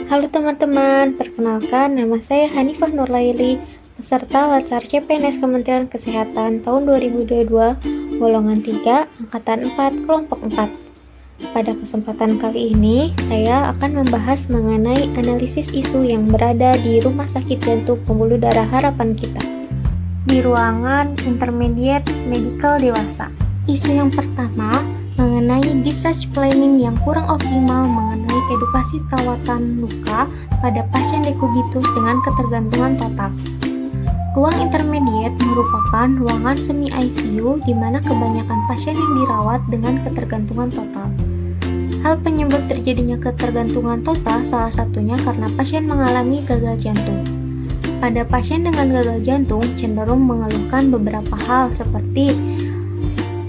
Halo teman-teman, perkenalkan nama saya Hanifah Nurlaili, peserta Latsar CPNS Kementerian Kesehatan tahun 2022, golongan 3, angkatan 4, kelompok 4. Pada kesempatan kali ini, saya akan membahas mengenai analisis isu yang berada di Rumah Sakit Jantung Pembuluh Darah Harapan Kita, di ruangan Intermediate Medical Dewasa. Isu yang pertama, mengenai discharge planning yang kurang optimal mengenai edukasi perawatan luka pada pasien dekubitus dengan ketergantungan total. Ruang intermediate merupakan ruangan semi ICU di mana kebanyakan pasien yang dirawat dengan ketergantungan total. Hal penyebab terjadinya ketergantungan total salah satunya karena pasien mengalami gagal jantung. Pada pasien dengan gagal jantung cenderung mengeluhkan beberapa hal seperti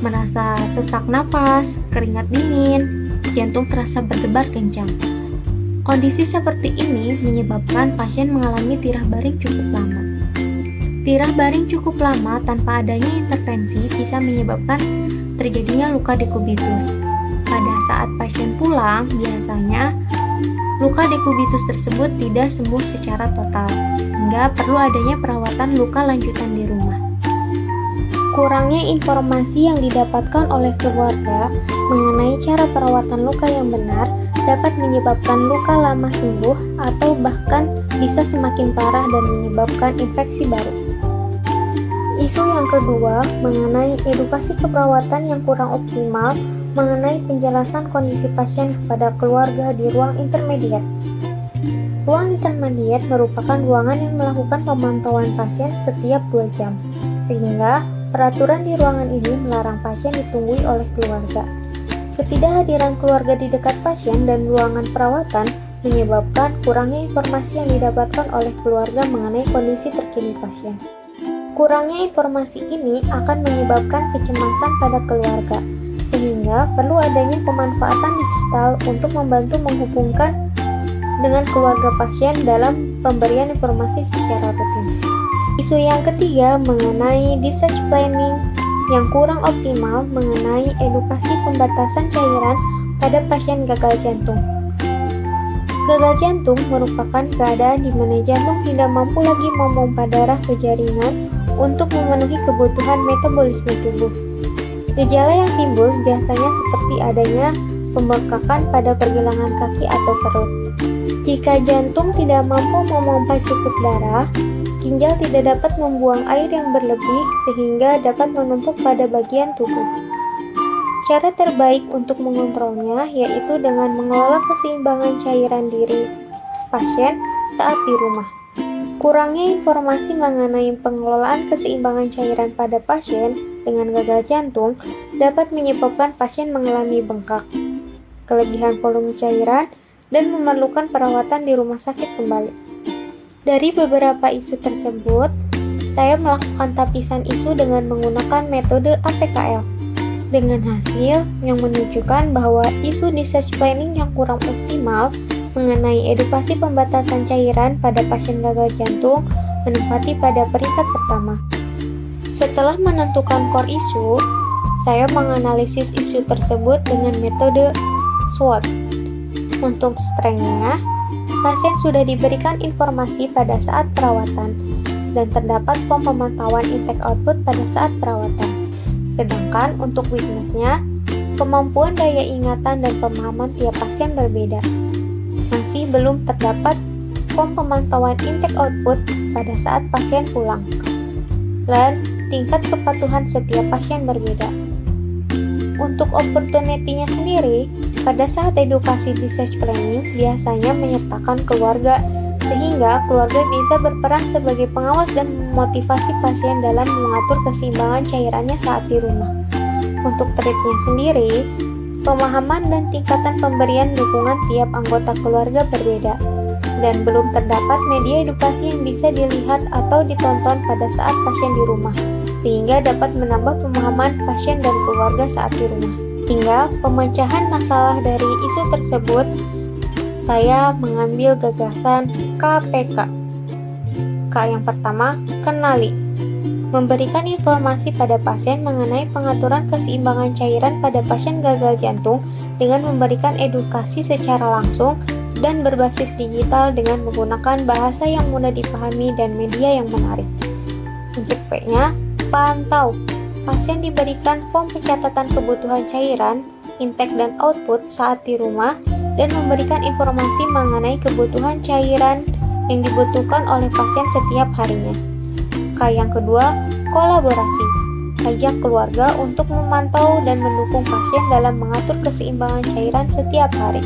merasa sesak napas, keringat dingin, jantung terasa berdebar kencang. Kondisi seperti ini menyebabkan pasien mengalami tirah baring cukup lama. Tirah baring cukup lama tanpa adanya intervensi bisa menyebabkan terjadinya luka dekubitus. Pada saat pasien pulang, biasanya luka dekubitus tersebut tidak sembuh secara total, hingga perlu adanya perawatan luka lanjutan di rumah. Kurangnya informasi yang didapatkan oleh keluarga mengenai cara perawatan luka yang benar dapat menyebabkan luka lama sembuh atau bahkan bisa semakin parah dan menyebabkan infeksi baru. Isu yang kedua mengenai edukasi keperawatan yang kurang optimal mengenai penjelasan kondisi pasien kepada keluarga di ruang intermediate. Ruang intermediate merupakan ruangan yang melakukan pemantauan pasien setiap 2 jam, sehingga peraturan di ruangan ini melarang pasien ditunggui oleh keluarga. Ketidakhadiran keluarga di dekat pasien dan ruangan perawatan menyebabkan kurangnya informasi yang didapatkan oleh keluarga mengenai kondisi terkini pasien. Kurangnya informasi ini akan menyebabkan kecemasan pada keluarga, sehingga perlu adanya pemanfaatan digital untuk membantu menghubungkan dengan keluarga pasien dalam pemberian informasi secara rutin. Isu yang ketiga mengenai discharge planning yang kurang optimal mengenai edukasi pembatasan cairan pada pasien gagal jantung. Gagal jantung merupakan keadaan di mana jantung tidak mampu lagi memompa darah ke jaringan untuk memenuhi kebutuhan metabolisme tubuh. Gejala yang timbul biasanya seperti adanya pembengkakan pada pergelangan kaki atau perut. Jika jantung tidak mampu memompa cukup darah, ginjal tidak dapat membuang air yang berlebih sehingga dapat menumpuk pada bagian tubuh. Cara terbaik untuk mengontrolnya yaitu dengan mengelola keseimbangan cairan diri pasien saat di rumah. Kurangnya informasi mengenai pengelolaan keseimbangan cairan pada pasien dengan gagal jantung dapat menyebabkan pasien mengalami bengkak, kelebihan volume cairan, dan memerlukan perawatan di rumah sakit kembali. Dari beberapa isu tersebut, saya melakukan tapisan isu dengan menggunakan metode APKL, dengan hasil yang menunjukkan bahwa isu discharge planning yang kurang optimal mengenai edukasi pembatasan cairan pada pasien gagal jantung menempati pada peringkat pertama. Setelah menentukan core isu, saya menganalisis isu tersebut dengan metode SWOT. Untuk strength-nya, pasien sudah diberikan informasi pada saat perawatan dan terdapat form pemantauan intake output pada saat perawatan. Sedangkan untuk weakness-nya, kemampuan daya ingatan dan pemahaman tiap pasien berbeda. Masih belum terdapat form pemantauan intake output pada saat pasien pulang. Dan tingkat kepatuhan setiap pasien berbeda. Untuk opportunity-nya sendiri, pada saat edukasi discharge planning biasanya menyertakan keluarga, sehingga keluarga bisa berperan sebagai pengawas dan memotivasi pasien dalam mengatur keseimbangan cairannya saat di rumah. Untuk treatnya sendiri, pemahaman dan tingkatan pemberian dukungan tiap anggota keluarga berbeda, dan belum terdapat media edukasi yang bisa dilihat atau ditonton pada saat pasien di rumah, sehingga dapat menambah pemahaman pasien dan keluarga saat di rumah. Hingga pemecahan masalah dari isu tersebut, saya mengambil gagasan KPK. K yang pertama, kenali. Memberikan informasi pada pasien mengenai pengaturan keseimbangan cairan pada pasien gagal jantung dengan memberikan edukasi secara langsung dan berbasis digital dengan menggunakan bahasa yang mudah dipahami dan media yang menarik. Untuk P-nya, pantau. Pasien diberikan form pencatatan kebutuhan cairan, intake dan output saat di rumah, dan memberikan informasi mengenai kebutuhan cairan yang dibutuhkan oleh pasien setiap harinya. K yang kedua, kolaborasi. Ajak keluarga untuk memantau dan mendukung pasien dalam mengatur keseimbangan cairan setiap hari.